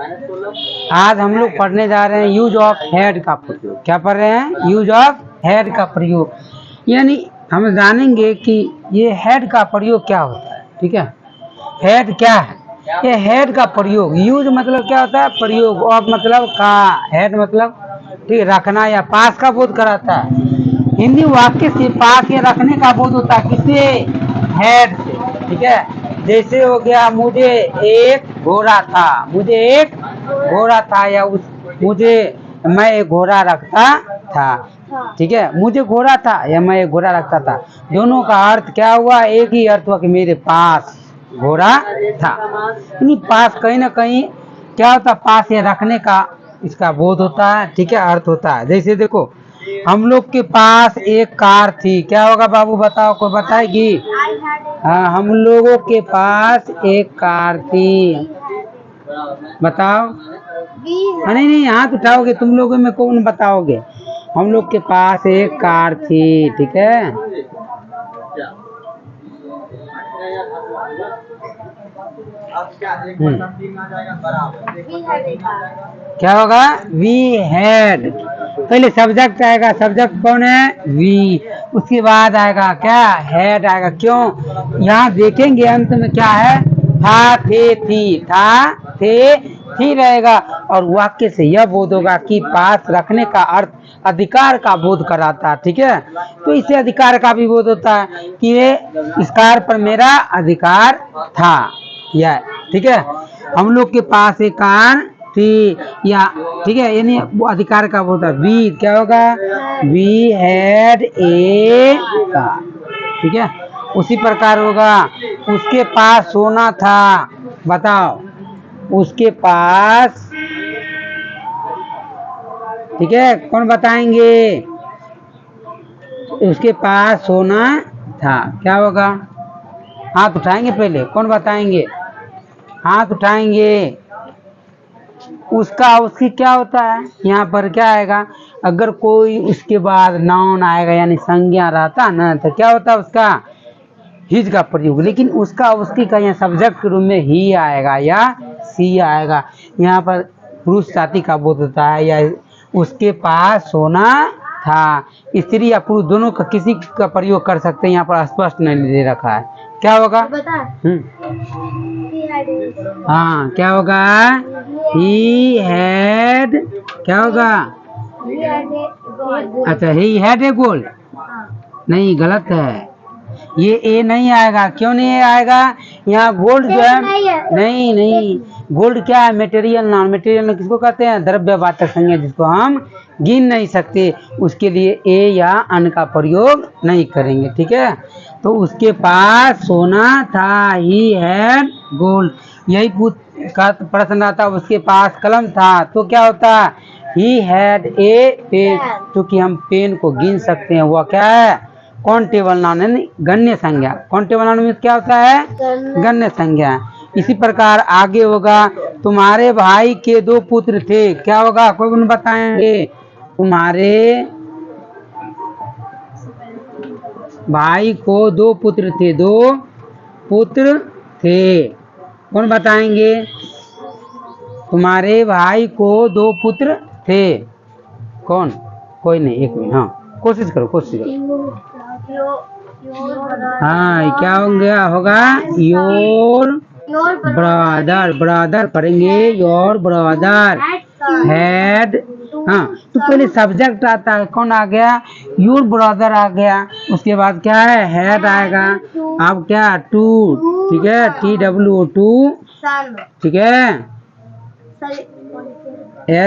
आज हम लोग पढ़ने जा रहे हैं यूज ऑफ हेड का प्रयोग। क्या पढ़ रहे हैं? यूज ऑफ हेड का प्रयोग। यानी हम जानेंगे कि ये हेड का प्रयोग क्या होता है। ठीक है, हेड क्या है? ये हेड का प्रयोग, यूज मतलब क्या होता है? प्रयोग। ऑफ मतलब का, हेड मतलब ठीक रखना या पास का बोध कराता है। हिंदी वाक्य से पास या रखने का बोध होता है किससे? हेड से। ठीक है, जैसे हो गया मुझे एक घोड़ा था, मुझे एक घोड़ा था, या मैं एक घोड़ा रखता था। ठीक है, मुझे घोड़ा था या मैं एक घोड़ा रखता था, दोनों का अर्थ क्या हुआ? एक ही अर्थ हुआ कि मेरे पास घोड़ा था। यानी पास कहीं ना कहीं क्या होता? पास या रखने का इसका बोध होता है। ठीक है, अर्थ होता है। जैसे देखो, हम लोग के पास एक कार थी, क्या होगा बाबू बताओ, कोई बताएगी? हाँ, हम लोगों के पास एक कार थी, बताओ। नहीं नहीं, हाथ उठाओगे तुम लोगों में कौन बताओगे? हम लोग के पास एक कार थी। ठीक है, क्या होगा? We had. पहले सब्जेक्ट आएगा, सब्जेक्ट कौन है? वी। उसके बाद आएगा क्या? हैड आएगा। क्यों? यहाँ देखेंगे अंत में क्या है? था, थे, थी, था, थे, थी रहेगा। और वाक्य से यह बोध होगा कि पास रखने का अर्थ अधिकार का बोध कराता। ठीक है, तो इससे अधिकार का भी बोध होता है कि ये इस कार पर मेरा अधिकार था। या ठीक है, हम लोग के पास एक कार थी, या ठीक है, यानी वो अधिकार का बोध है। वी क्या होगा? We had a car. ठीक है, उसी प्रकार होगा उसके पास सोना था। बताओ, उसके पास, ठीक है, कौन बताएंगे? उसके पास सोना था, क्या होगा? हाथ उठाएंगे पहले, कौन बताएंगे? हाथ उठाएंगे। उसका, उसकी क्या होता है? यहाँ पर क्या आएगा? अगर कोई उसके बाद नाउन आएगा यानी संज्ञा रहता ना, तो क्या होता है? उसका हिज का प्रयोग। लेकिन उसका, उसकी का यहाँ सब्जेक्ट के रूप में ही आएगा या सी आएगा। यहाँ पर पुरुष जाति का बोध होता है। या उसके पास सोना था, स्त्री या पुरुष दोनों का किसी का प्रयोग कर सकते हैं। यहाँ पर स्पष्ट नहीं दे रखा है, क्या होगा? हाँ, क्या होगा? ही हैड, क्या होगा? अच्छा, ही हैड ए गोल्ड। नहीं, गलत है, ये ए नहीं आएगा। क्यों नहीं आएगा? यहाँ गोल्ड जो है, नहीं नहीं, गोल्ड क्या है? Material noun. मटेरियल नाउन किसको कहते हैं? द्रव्यवाचक संज्ञा, जिसको हम गिन नहीं सकते, उसके लिए ए या अन का प्रयोग नहीं करेंगे। ठीक है, तो उसके पास सोना था, ही हैड गोल्ड। यही का प्रश्न आता, उसके पास कलम था, तो क्या होता? He had a pen. क्योंकि हम पेन को गिन सकते हैं, वह क्या है? काउंटेबल नाउन है, गण्य संज्ञा। काउंटेबल नाउन में क्या होता है? गण्य संज्ञा। इसी प्रकार आगे होगा, तुम्हारे भाई के दो पुत्र थे, क्या होगा? कोई उन्हें बताएंगे? तुम्हारे भाई को दो पुत्र थे, दो पुत्र थे, कौन बताएंगे? तुम्हारे भाई को दो पुत्र थे, कौन? कोई नहीं, एक मिनट, हाँ कोशिश करो, कोशिश करो। हाँ, क्या हो गया? होगा योर ब्रदर। ब्रदर पढ़ेंगे, योर ब्रदर हैड। हाँ, तो पहले सब्जेक्ट आता है, कौन आ गया? योर ब्रदर आ गया। उसके बाद क्या है? हैड आएगा। अब क्या? टू, ठीक है, TWO, ठीक है,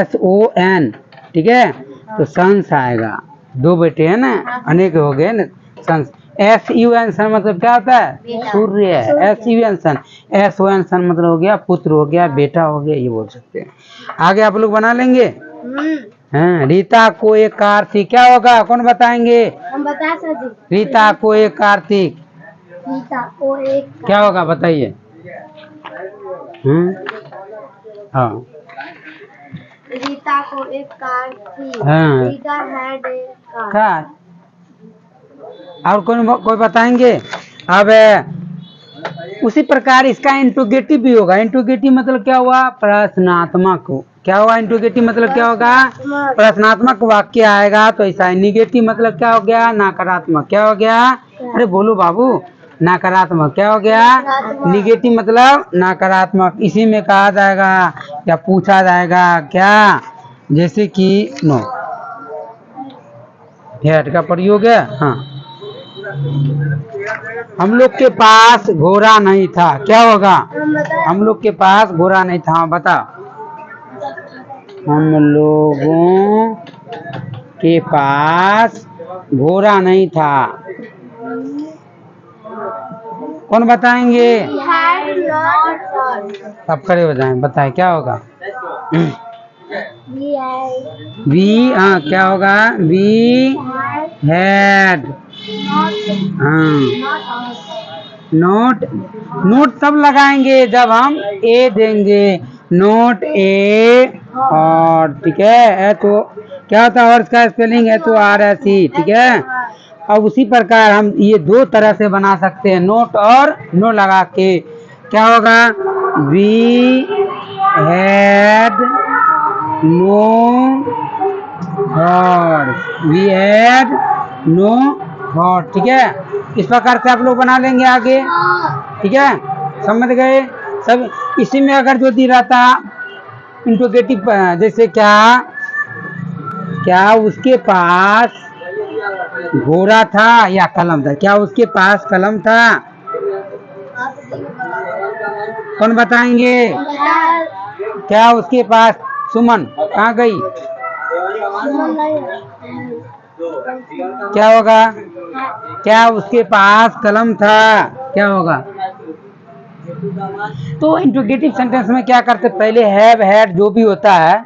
SON, ठीक है, तो सन्स आएगा। दो बेटे हैं ना, अनेक हो गए ना, सन्स। SUN सन मतलब क्या होता है? सूर्य है। SUN सन, SON सन मतलब हो गया पुत्र, हो गया बेटा, हो गया, ये बोल सकते हैं। आगे आप लोग बना लेंगे। हाँ, रीता को एक कार थी, क्या होगा? कौन बताएंगे? हम बता सकते। रीता को एक कार थी, रीता को एक, क्या होगा? बताइए। हाँ, रीता को एक कार थी। हाँ, रीता हैड ए कार। और कोई बताएंगे? अब उसी प्रकार इसका इंट्रोगेटिव भी होगा। इंट्रोगेटिव मतलब क्या हुआ? प्रश्नात्मक। क्या हुआ? इंट्रोगेटिव मतलब क्या होगा? प्रश्नात्मक वाक्य आएगा तो ऐसा है। निगेटिव मतलब क्या हो गया? नकारात्मक। क्या हो गया? अरे बोलो बाबू, नकारात्मक। क्या हो गया? निगेटिव मतलब नकारात्मक। इसी में कहा जाएगा या पूछा जाएगा क्या? जैसे कि नो, हैड का प्रयोग है। हाँ, हम लोग के पास घोड़ा नहीं था। क्या होगा? हम लोग के पास घोड़ा नहीं था। बताओ, हम लोगों के पास घोड़ा नहीं था। कौन बताएंगे? अब खड़े हो जाएं, बताएं क्या होगा? वी, हाँ क्या होगा? We had. हाँ, नोट, नोट तब लगाएंगे जब हम ए देंगे। नोट ए और, ठीक है तो क्या होता है? और इसका स्पेलिंग है तो आर एस ई, ठीक है। अब उसी प्रकार हम ये दो तरह से बना सकते हैं, नोट और नो लगा के। क्या होगा? We had no horse. We had no horse, ठीक है। इस प्रकार से आप लोग बना लेंगे आगे, ठीक है। समझ गए सब? इसी में अगर जो दी रहता इंट्रोगेटिव, जैसे क्या, क्या उसके पास घोड़ा था या कलम था? क्या उसके पास कलम था? कौन बताएंगे? क्या उसके पास, सुमन कहाँ गई? क्या होगा? क्या उसके पास कलम था? क्या होगा? तो इंट्रोगेटिव सेंटेंस में क्या करते? पहले हैव हैड जो भी होता है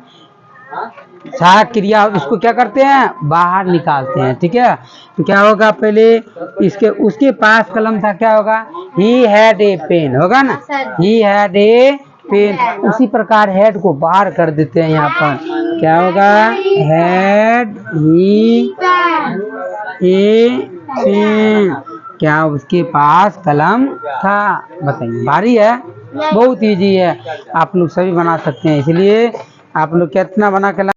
सहायक क्रिया, उसको क्या करते हैं? बाहर निकालते हैं, ठीक है। तो क्या होगा? पहले इसके, उसके पास कलम था। क्या होगा? ही हैड ए पेन, होगा ना? He had a pen. उसी प्रकार हैड को बाहर कर देते हैं यहाँ पर। क्या होगा? Had he a pen. क्या उसके पास कलम था? बताइए, भारी है? बहुत इजी है, आप लोग सभी बना सकते हैं। इसलिए आप लोग कितना बना के